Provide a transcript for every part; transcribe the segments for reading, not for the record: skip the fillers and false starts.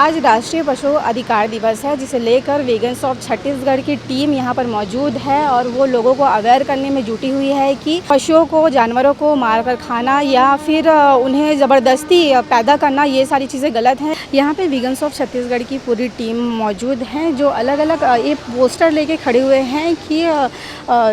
आज राष्ट्रीय पशु अधिकार दिवस है, जिसे लेकर वीगन्स ऑफ छत्तीसगढ़ की टीम यहाँ पर मौजूद है और वो लोगों को अवेयर करने में जुटी हुई है कि पशुओं को, जानवरों को मारकर खाना या फिर उन्हें ज़बरदस्ती पैदा करना, ये सारी चीज़ें गलत हैं। यहाँ पे वीगन्स ऑफ छत्तीसगढ़ की पूरी टीम मौजूद है, जो अलग अलग ये पोस्टर लेके खड़े हुए हैं कि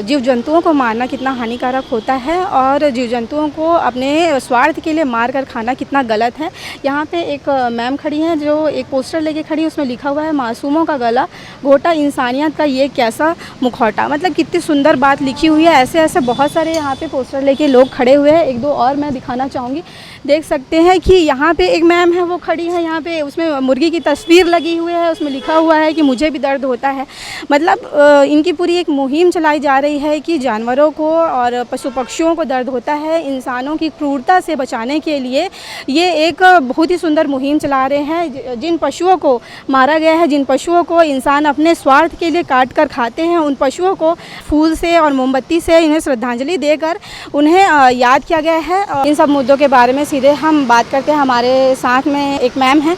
जीव जंतुओं को मारना कितना हानिकारक होता है और जीव जंतुओं को अपने स्वार्थ के लिए मार कर खाना कितना गलत है। यहाँ पे एक मैम खड़ी हैं जो एक पोस्टर लेके खड़ी है, उसमें लिखा हुआ है मासूमों का गला घोटा इंसानियत का ये कैसा मुखौटा। मतलब कितनी सुंदर बात लिखी हुई है। ऐसे ऐसे बहुत सारे यहाँ पे पोस्टर लेके लोग खड़े हुए हैं। एक दो और मैं दिखाना चाहूँगी। देख सकते हैं कि यहाँ पे एक मैम है, वो खड़ी है यहाँ पे, उसमें मुर्गी की तस्वीर लगी हुई है, उसमें लिखा हुआ है कि मुझे भी दर्द होता है। मतलब इनकी पूरी एक मुहिम चलाई जा रही है कि जानवरों को और पशु पक्षियों को दर्द होता है, इंसानों की क्रूरता से बचाने के लिए ये एक बहुत ही सुंदर मुहिम चला रहे हैं। जिन पशुओं को मारा गया है, जिन पशुओं को इंसान अपने स्वार्थ के लिए काट कर खाते हैं, उन पशुओं को फूल से और मोमबत्ती से इन्हें श्रद्धांजलि देकर उन्हें याद किया गया है। इन सब मुद्दों के बारे में सीधे हम बात करते हैं। हमारे साथ में एक मैम है।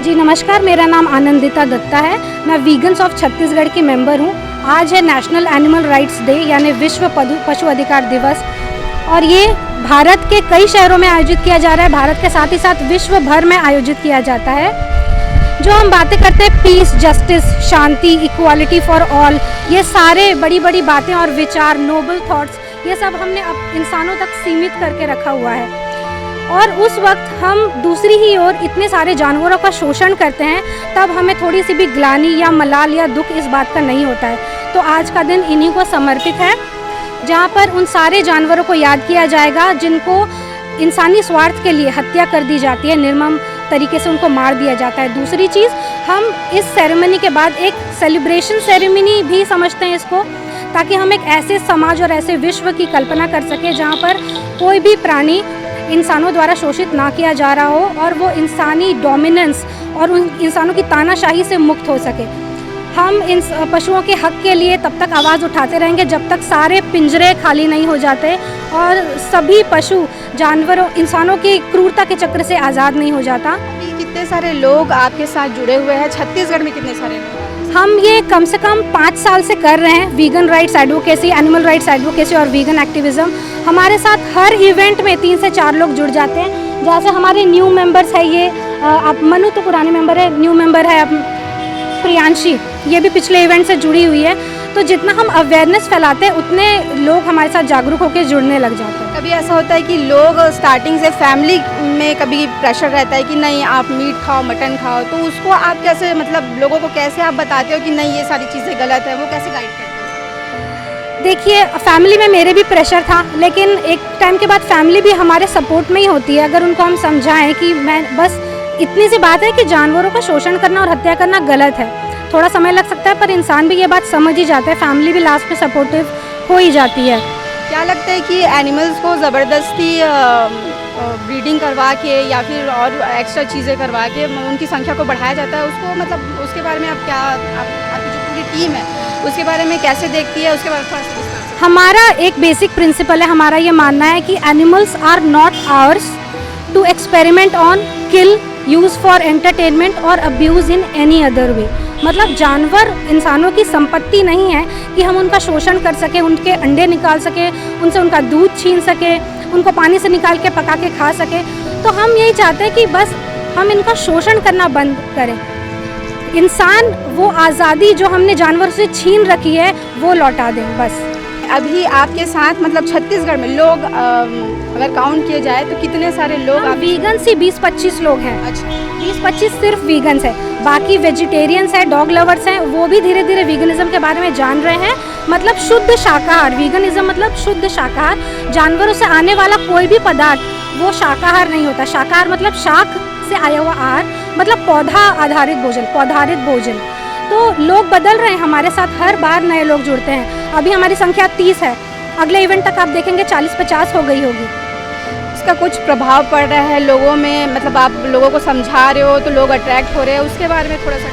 जी नमस्कार, मेरा नाम आनंदिता दत्ता है। मैं वीगन्स ऑफ छत्तीसगढ़ की मेंबर हूँ। आज है नेशनल एनिमल राइट्स डे यानी विश्व पशु अधिकार दिवस और ये भारत के कई शहरों में आयोजित किया जा रहा है। भारत के साथ ही साथ विश्व भर में आयोजित किया जाता है। जो हम बातें करते हैं पीस, जस्टिस, शांति, इक्वालिटी फॉर ऑल, ये सारे बड़ी बड़ी बातें और विचार, नोबल थॉट्स, ये सब हमने अब इंसानों तक सीमित करके रखा हुआ है। और उस वक्त हम दूसरी ही ओर इतने सारे जानवरों का शोषण करते हैं, तब हमें थोड़ी सी भी ग्लानि या मलाल या दुख इस बात का नहीं होता है। तो आज का दिन इन्हीं को समर्पित है, जहाँ पर उन सारे जानवरों को याद किया जाएगा जिनको इंसानी स्वार्थ के लिए हत्या कर दी जाती है, निर्मम तरीके से उनको मार दिया जाता है। दूसरी चीज़, हम इस सेरेमनी के बाद एक सेलिब्रेशन सेरेमनी भी समझते हैं इसको, ताकि हम एक ऐसे समाज और ऐसे विश्व की कल्पना कर सकें जहाँ पर कोई भी प्राणी इंसानों द्वारा शोषित ना किया जा रहा हो और वो इंसानी डोमिनेंस और उन इंसानों की तानाशाही से मुक्त हो सके। हम इन पशुओं के हक के लिए तब तक आवाज़ उठाते रहेंगे जब तक सारे पिंजरे खाली नहीं हो जाते और सभी पशु जानवरों, इंसानों की क्रूरता के चक्र से आज़ाद नहीं हो जाता। कितने सारे लोग आपके साथ जुड़े हुए हैं? छत्तीसगढ़ में कितने सारे लोग? हम ये कम से कम 5 साल से कर रहे हैं। Vegan rights advocacy, animal rights advocacy और वीगन एक्टिविज़म। हमारे साथ हर इवेंट में 3 से 4 लोग जुड़ जाते हैं। जैसे हमारे न्यू मेंबर्स है, ये अब मनु तो पुराने मेंबर है, न्यू मेंबर है अब प्रियांशी, ये भी पिछले इवेंट से जुड़ी हुई है। तो जितना हम अवेयरनेस फैलाते हैं उतने लोग हमारे साथ जागरूक होकर जुड़ने लग जाते हैं। कभी ऐसा होता है कि लोग स्टार्टिंग से फैमिली में कभी प्रेशर रहता है कि नहीं आप मीट खाओ, मटन खाओ, तो उसको आप कैसे, मतलब लोगों को कैसे आप बताते हो कि नहीं ये सारी चीज़ें गलत है, वो कैसे गाइड करते हो? देखिए, फैमिली में मेरे भी प्रेशर था, लेकिन एक टाइम के बाद फैमिली भी हमारे सपोर्ट में ही होती है। अगर उनको हम समझाएं कि मैं बस इतनी सी बात है कि जानवरों का शोषण करना और हत्या करना गलत है। थोड़ा समय लग सकता है पर इंसान भी ये बात समझ ही जाता है, फैमिली भी लास्ट में सपोर्टिव हो ही जाती है। क्या लगता है कि एनिमल्स को ज़बरदस्ती ब्रीडिंग करवा के या फिर और एक्स्ट्रा चीज़ें करवा के उनकी संख्या को बढ़ाया जाता है, उसको मतलब उसके बारे में आप क्या, आपकी जो पूरी टीम है उसके बारे में कैसे देखती है, उसके बारे में थोड़ा सा? हमारा एक बेसिक प्रिंसिपल है, हमारा ये मानना है कि animals are not ours to experiment on, kill, use for entertainment और abuse in any other way. मतलब जानवर इंसानों की संपत्ति नहीं है कि हम उनका शोषण कर सकें, उनके अंडे निकाल सकें, उनसे उनका दूध छीन सकें, उनको पानी से निकाल के पका के खा सकें। तो हम यही चाहते हैं कि बस हम इनका शोषण करना बंद करें। इंसान वो आज़ादी जो हमने जानवरों से छीन रखी है वो लौटा दें बस। अभी आपके साथ मतलब छत्तीसगढ़ में लोग अगर काउंट किए जाए तो कितने सारे लोग? वीगन्स ही 20-25 लोग हैं। अच्छा, 20-25 सिर्फ वीगन्स है, बाकी वेजिटेरियंस है, डॉग लवर्स हैं, वो भी धीरे धीरे वीगनिज्म के बारे में जान रहे हैं। मतलब शुद्ध शाकाहार, वीगनिज्म मतलब शुद्ध शाकाहार। जानवरों से आने वाला कोई भी पदार्थ वो शाकाहार नहीं होता। शाकाहार मतलब शाक से आया हुआ आहार, मतलब पौधा आधारित भोजन, पौधारित भोजन। तो लोग बदल रहे हैं, हमारे साथ हर बार नए लोग जुड़ते हैं। अभी हमारी संख्या 30 है, अगले इवेंट तक आप देखेंगे 40-50 हो गई होगी। इसका कुछ प्रभाव पड़ रहा है लोगों में, मतलब आप लोगों को समझा रहे हो तो लोग अट्रैक्ट हो रहे हैं, उसके बारे में थोड़ा सा?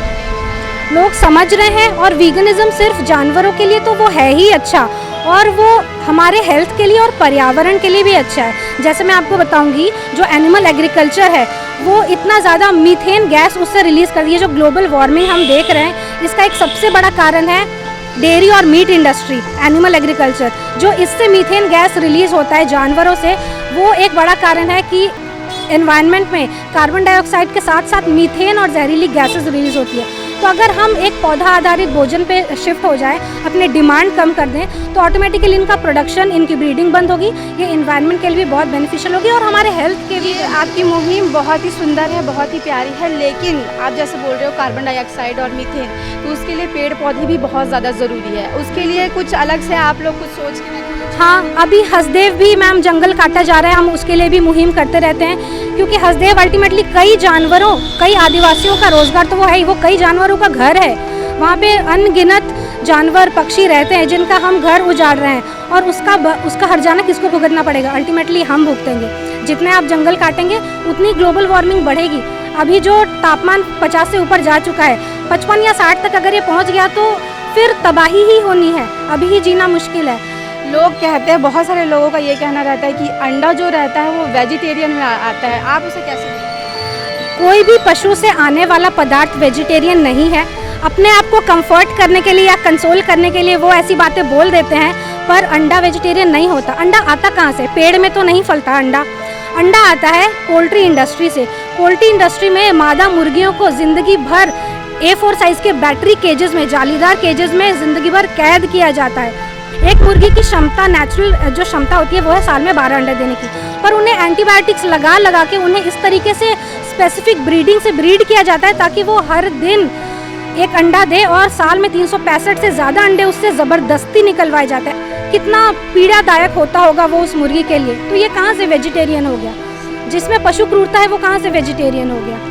लोग समझ रहे हैं और वीगनिज्म सिर्फ जानवरों के लिए तो वो है ही अच्छा, और वो हमारे हेल्थ के लिए और पर्यावरण के लिए भी अच्छा है। जैसे मैं आपको बताऊंगी, जो एनिमल एग्रीकल्चर है वो इतना ज़्यादा मीथेन गैस उससे रिलीज़ कर रही है। जो ग्लोबल वार्मिंग हम देख रहे हैं, इसका एक सबसे बड़ा कारण है डेयरी और मीट इंडस्ट्री, एनिमल एग्रीकल्चर। जो इससे मीथेन गैस रिलीज़ होता है जानवरों से, वो एक बड़ा कारण है कि एनवायरनमेंट में कार्बन डाइऑक्साइड के साथ साथ मीथेन और जहरीली गैसेस रिलीज़ होती है। तो अगर हम एक पौधा आधारित भोजन पे शिफ्ट हो जाए, अपने डिमांड कम कर दें, तो ऑटोमेटिकली इनका प्रोडक्शन, इनकी ब्रीडिंग बंद होगी। ये एनवायरनमेंट के लिए भी बहुत बेनिफिशियल होगी और हमारे हेल्थ के भी। आपकी मुहिम बहुत ही सुंदर है, बहुत ही प्यारी है, लेकिन आप जैसे बोल रहे हो कार्बन डाइऑक्साइड और मीथेन, तो उसके लिए पेड़ पौधे भी बहुत ज़्यादा ज़रूरी है। उसके लिए कुछ अलग से आप लोग कुछ सोच के? हाँ, अभी हसदेव भी मैम जंगल काटा जा रहा है, हम उसके लिए भी मुहिम करते रहते हैं, क्योंकि हसदेव अल्टीमेटली कई जानवरों, कई आदिवासियों का रोजगार तो वो है ही, वो कई जानवरों का घर है। वहाँ पे अनगिनत जानवर पक्षी रहते हैं जिनका हम घर उजाड़ रहे हैं, और उसका हर्जाना किसको भुगतना पड़ेगा? अल्टीमेटली हम भुगतेंगे। जितने आप जंगल काटेंगे उतनी ग्लोबल वार्मिंग बढ़ेगी। अभी जो तापमान 50 से ऊपर जा चुका है, 55 या 60 तक अगर ये पहुँच गया तो फिर तबाही ही होनी है, अभी ही जीना मुश्किल है। लोग कहते हैं, बहुत सारे लोगों का ये कहना रहता है कि अंडा जो रहता है वो वेजिटेरियन में आता है, आप उसे कैसे देखते हैं? कोई भी पशु से आने वाला पदार्थ वेजिटेरियन नहीं है। अपने आप को कंफर्ट करने के लिए या कंसोल करने के लिए वो ऐसी बातें बोल देते हैं, पर अंडा वेजिटेरियन नहीं होता। अंडा आता कहाँ से? पेड़ में तो नहीं फलता अंडा। अंडा आता है पोल्ट्री इंडस्ट्री से। पोल्ट्री इंडस्ट्री में मादा मुर्गियों को ज़िंदगी भर A4 साइज़ के बैटरी केजेस में, जालीदार केजेस में ज़िंदगी भर कैद किया जाता है। एक मुर्गी की क्षमता, नेचुरल जो क्षमता होती है वो है साल में 12 अंडे देने की, पर उन्हें एंटीबायोटिक्स लगा के उन्हें इस तरीके से स्पेसिफिक ब्रीडिंग से ब्रीड किया जाता है ताकि वो हर दिन एक अंडा दे, और साल में 365 से ज़्यादा अंडे उससे ज़बरदस्ती निकलवाए जाते हैं। कितना पीड़ादायक होता होगा वो उस मुर्गी के लिए। तो ये कहाँ से वेजिटेरियन हो गया? जिसमें पशु क्रूरता है वो कहाँ से वेजिटेरियन हो गया?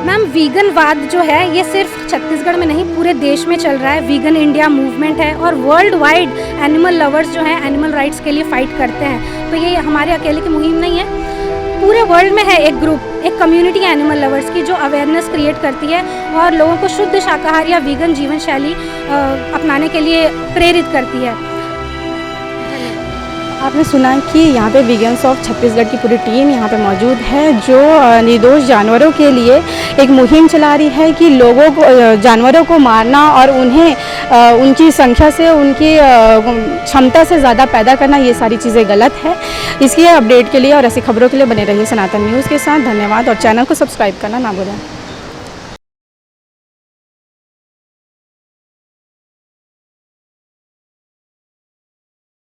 मैम, वीगनवाद जो है ये सिर्फ छत्तीसगढ़ में नहीं, पूरे देश में चल रहा है। वीगन इंडिया मूवमेंट है और वर्ल्ड वाइड एनिमल लवर्स जो हैं एनिमल राइट्स के लिए फ़ाइट करते हैं। तो ये हमारे अकेले की मुहिम नहीं है, पूरे वर्ल्ड में है एक ग्रुप, एक कम्युनिटी है एनिमल लवर्स की, जो अवेयरनेस क्रिएट करती है और लोगों को शुद्ध शाकाहार या वीगन जीवन शैली अपनाने के लिए प्रेरित करती है। आपने सुना कि यहाँ पे वीगन्स ऑफ छत्तीसगढ़ की पूरी टीम यहाँ पे मौजूद है, जो निर्दोष जानवरों के लिए एक मुहिम चला रही है कि लोगों को, जानवरों को मारना और उन्हें उनकी संख्या से, उनकी क्षमता से ज़्यादा पैदा करना, ये सारी चीज़ें गलत है। इसकी अपडेट के लिए और ऐसी खबरों के लिए बने रहिए सनातन न्यूज़ के साथ। धन्यवाद और चैनल को सब्सक्राइब करना ना भूलें।